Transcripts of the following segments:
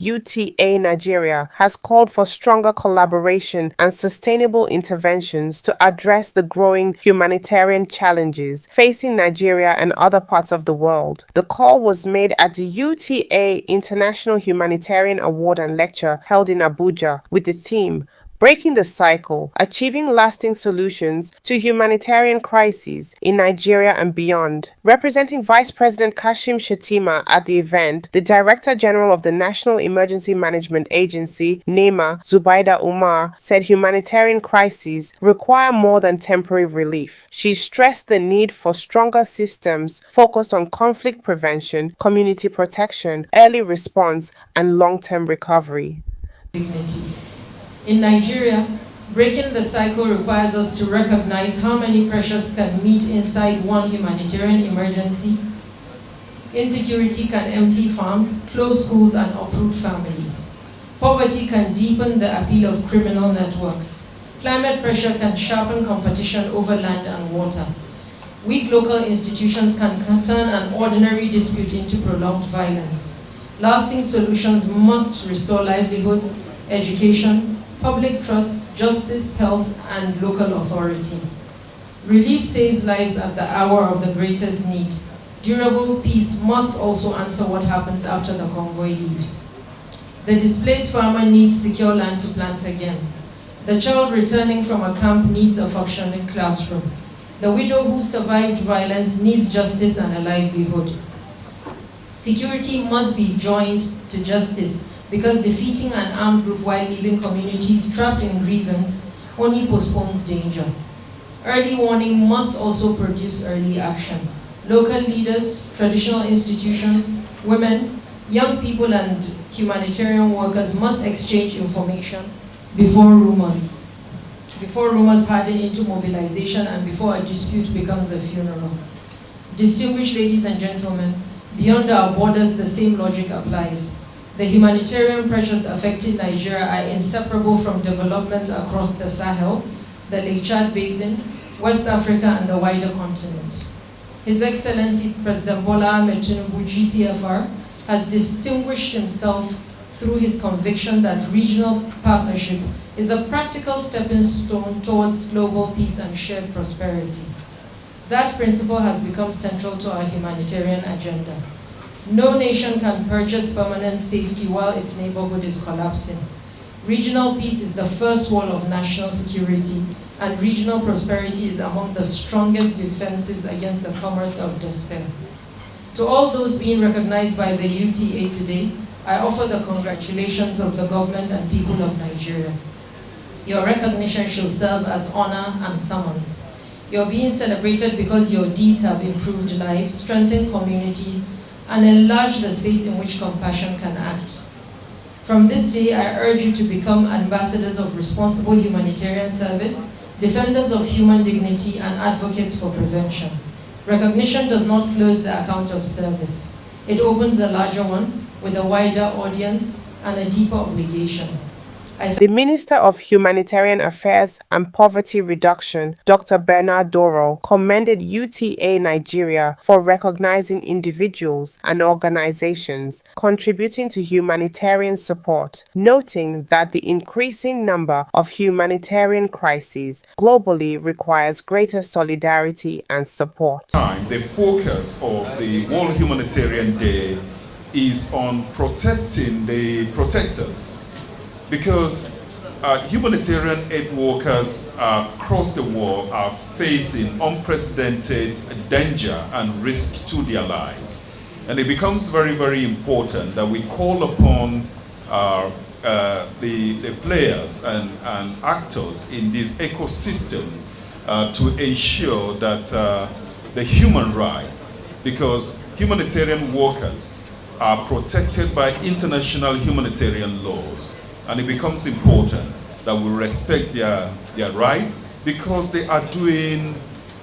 UTA Nigeria, has called for stronger collaboration and sustainable interventions to address the growing humanitarian challenges facing Nigeria and other parts of the world. The call was made at the UTA International Humanitarian Award and Lecture held in Abuja with the theme Breaking the Cycle, Achieving Lasting Solutions to Humanitarian Crises in Nigeria and Beyond. Representing Vice President Kashim Shettima at the event, the Director General of the National Emergency Management Agency, NEMA, Zubaida Umar, said humanitarian crises require more than temporary relief. She stressed the need for stronger systems focused on conflict prevention, community protection, early response, and long-term recovery. Dignity. In Nigeria, breaking the cycle requires us to recognize how many pressures can meet inside one humanitarian emergency. Insecurity can empty farms, close schools, and uproot families. Poverty can deepen the appeal of criminal networks. Climate pressure can sharpen competition over land and water. Weak local institutions can turn an ordinary dispute into prolonged violence. Lasting solutions must restore livelihoods, education, public trust, justice, health, and local authority. Relief saves lives at the hour of the greatest need. Durable peace must also answer what happens after the convoy leaves. The displaced farmer needs secure land to plant again. The child returning from a camp needs a functioning classroom. The widow who survived violence needs justice and a livelihood. Security must be joined to justice, because defeating an armed group while leaving communities trapped in grievance only postpones danger. Early warning must also produce early action. Local leaders, traditional institutions, women, young people, and humanitarian workers must exchange information before rumors harden into mobilization and before a dispute becomes a funeral. Distinguished ladies and gentlemen, beyond our borders, the same logic applies. The humanitarian pressures affecting Nigeria are inseparable from development across the Sahel, the Lake Chad Basin, West Africa, and the wider continent. His Excellency President Bola Ahmed Tinubu, GCFR, has distinguished himself through his conviction that regional partnership is a practical stepping stone towards global peace and shared prosperity. That principle has become central to our humanitarian agenda. No nation can purchase permanent safety while its neighborhood is collapsing. Regional peace is the first wall of national security, and regional prosperity is among the strongest defenses against the commerce of despair. To all those being recognized by the UTA today, I offer the congratulations of the government and people of Nigeria. Your recognition shall serve as honor and summons. You're being celebrated because your deeds have improved lives, strengthened communities, and enlarge the space in which compassion can act. From this day, I urge you to become ambassadors of responsible humanitarian service, defenders of human dignity, and advocates for prevention. Recognition does not close the account of service. It opens a larger one with a wider audience and a deeper obligation. The Minister of Humanitarian Affairs and Poverty Reduction, Dr. Bernard Doro, commended UTA Nigeria for recognizing individuals and organizations contributing to humanitarian support, noting that the increasing number of humanitarian crises globally requires greater solidarity and support. The focus of the World Humanitarian Day is on protecting the protectors. Because humanitarian aid workers across the world are facing unprecedented danger and risk to their lives. And it becomes very, very important that we call upon the players and actors in this ecosystem to ensure that the human right, because humanitarian workers are protected by international humanitarian laws. And it becomes important that we respect their rights, because they are doing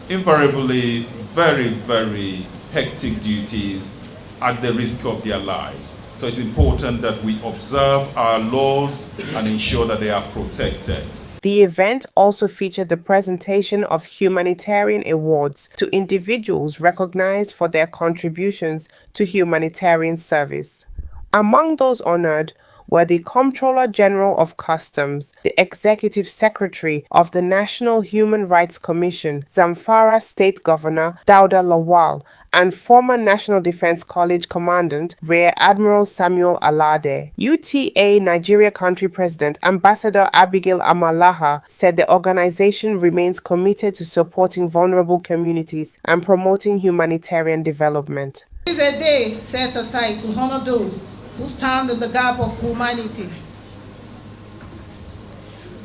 invariably very, very hectic duties at the risk of their lives. So it's important that we observe our laws and ensure that they are protected. The event also featured the presentation of humanitarian awards to individuals recognized for their contributions to humanitarian service. Among those honored were the Comptroller General of Customs, the Executive Secretary of the National Human Rights Commission, Zamfara State Governor Dauda Lawal, and former National Defense College Commandant Rear Admiral Samuel Alade. UTA Nigeria Country President Ambassador Abigail Amalaha said the organization remains committed to supporting vulnerable communities and promoting humanitarian development. This is a day set aside to honor those who stand in the gap of humanity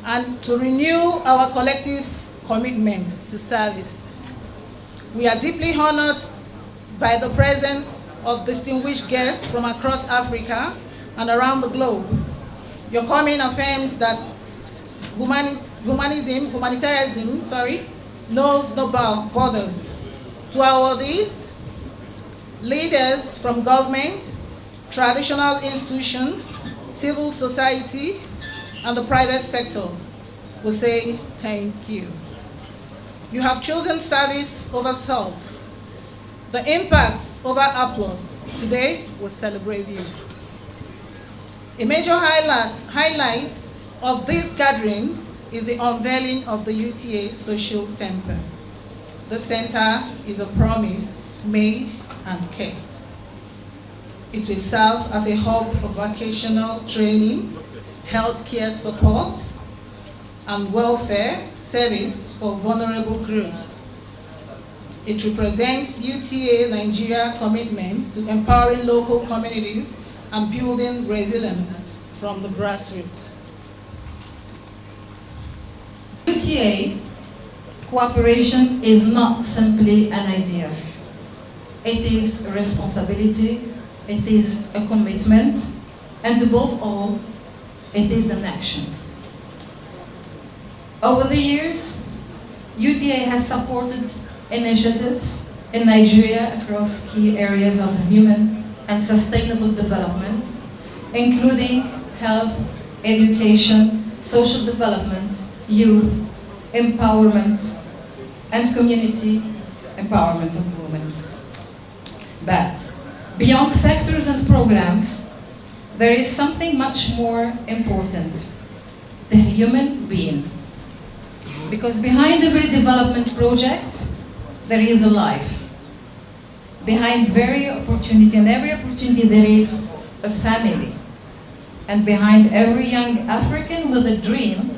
and to renew our collective commitment to service. We are deeply honored by the presence of distinguished guests from across Africa and around the globe. Your coming affirms that humanitarianism knows no borders. To our awardees, leaders from government, traditional institutions, civil society, and the private sector will say thank you. You have chosen service over self. The impacts over applause. Today, we'll celebrate you. A major highlight of this gathering is the unveiling of the UTA Social Center. The center is a promise made and kept. It will serve as a hub for vocational training, healthcare support, and welfare service for vulnerable groups. It represents UTA Nigeria commitment to empowering local communities and building resilience from the grassroots. UTA cooperation is not simply an idea. It is a responsibility, it is a commitment, and above all, it is an action. Over the years, UTA has supported initiatives in Nigeria across key areas of human and sustainable development, including health, education, social development, youth, empowerment, and community empowerment of women. But beyond sectors and programs, there is something much more important: the human being. Because behind every development project, there is a life. Behind every opportunity, there is a family. And behind every young African with a dream,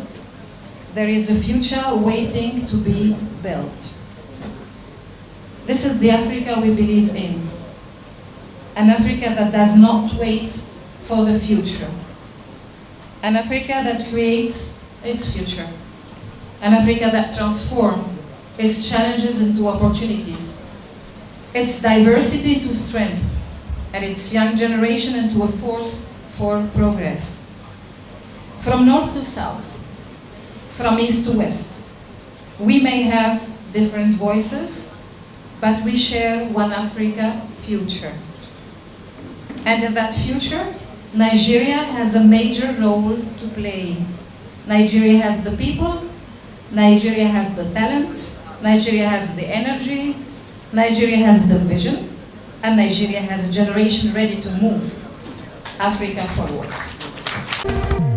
there is a future waiting to be built. This is the Africa we believe in. An Africa that does not wait for the future. An Africa that creates its future. An Africa that transforms its challenges into opportunities, its diversity into strength, and its young generation into a force for progress. From north to south, from east to west, we may have different voices, but we share one Africa future. And in that future, Nigeria has a major role to play. Nigeria has the people, Nigeria has the talent, Nigeria has the energy, Nigeria has the vision, and Nigeria has a generation ready to move Africa forward.